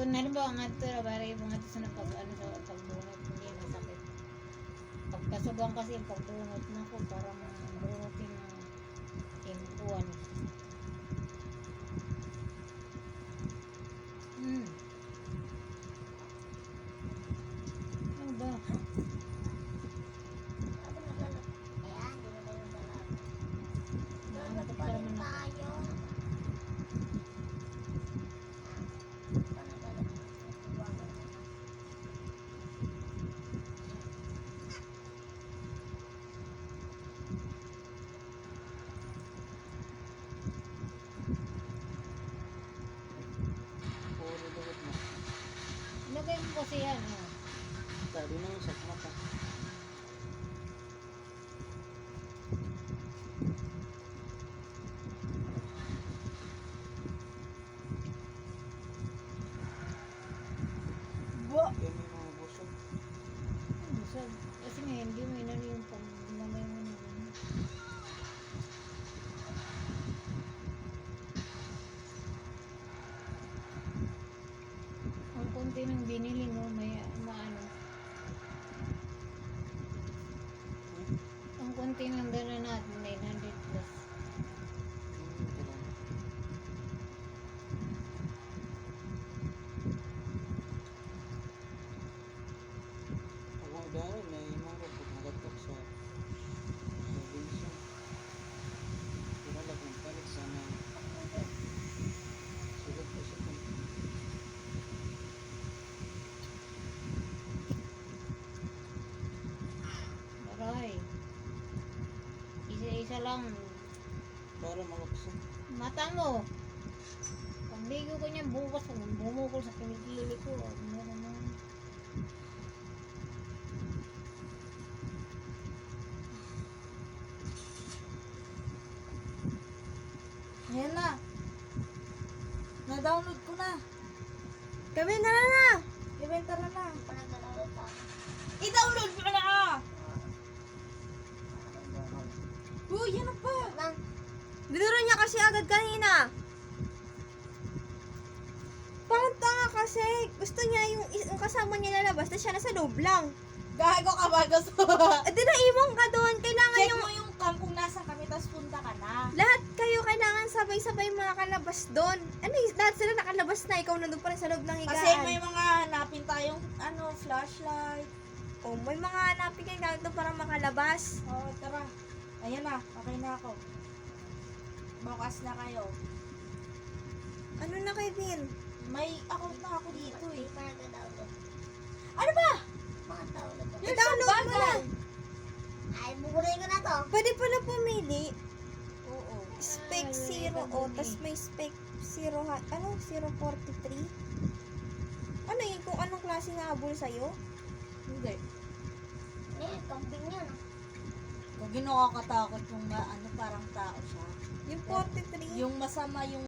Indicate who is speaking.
Speaker 1: kung halimbawa nga ito, bari mo nga ito sa pag, ano, sa pagbunot, hindi masakit. Pagkasugang kasi yung pagbunot na ko, parang bunutin ng uwan. Ano ba? Nakakot pa naman ako. Ilagay mo kasi yan, oh.
Speaker 2: Sabi na yung sakma pa.
Speaker 1: Ba?
Speaker 2: Kaya may mga busog.
Speaker 1: Busog. Kasi nga, hindi mo inano yung paglamay mo na. Ang konti ng binili, no, may maano. Ang konti ng dala natin, 900 plus.
Speaker 2: Ako dahil may mga pagkakatok sa probinsya. Pinalak ng palit sa mga sugat pa siya.
Speaker 1: Aray. Isa-isa lang.
Speaker 2: Para malaksa.
Speaker 1: Mata mo. Pangligo ko niya bukas, bumukol sa kilikili ko. Ano naman.
Speaker 3: Ayan na. Na-download ko na.
Speaker 4: Gawin na na!
Speaker 3: Ibenta na na. I-download ko na ah. Uy, yan pa.
Speaker 4: Dinuro niya kasi agad kanina. Parang tanga kasi. Gusto niya yung kasama niya lalabas na siya nasa loob lang.
Speaker 3: Gago ka ba gusto?
Speaker 4: Eh di naiwan ka doon. Kailangan
Speaker 3: Check
Speaker 4: yung...
Speaker 3: mo yung camp kung nasan kami, tapos punta ka na.
Speaker 4: Lahat kayo kailangan sabay-sabay makalabas doon. Ano lahat sila nakalabas na. Ikaw nandun pa rin sa loob ng higaan.
Speaker 3: Kasi may mga hanapin tayong flashlight.
Speaker 4: Oh, may mga hanapin kayo gamit doon para makalabas.
Speaker 3: Oh, tara. Ayan na, okay na ako. Bukas na kayo.
Speaker 4: Ano na Kevin?
Speaker 3: May account na ako dito eh. Ano ba? You're so
Speaker 4: I-download mo na.
Speaker 3: bagal.
Speaker 5: Ay, buburay ko na to.
Speaker 4: Pwede pala pumili.
Speaker 3: Oo.
Speaker 4: Spec 0 o, tas may spec 0, 043. Ano yun? Kung anong klase nga habol sa'yo?
Speaker 3: Hindi.
Speaker 5: Eh, camping yun.
Speaker 3: Kung ginakakatakot yung parang tao siya.
Speaker 4: Yung 43?
Speaker 3: Yung masama yung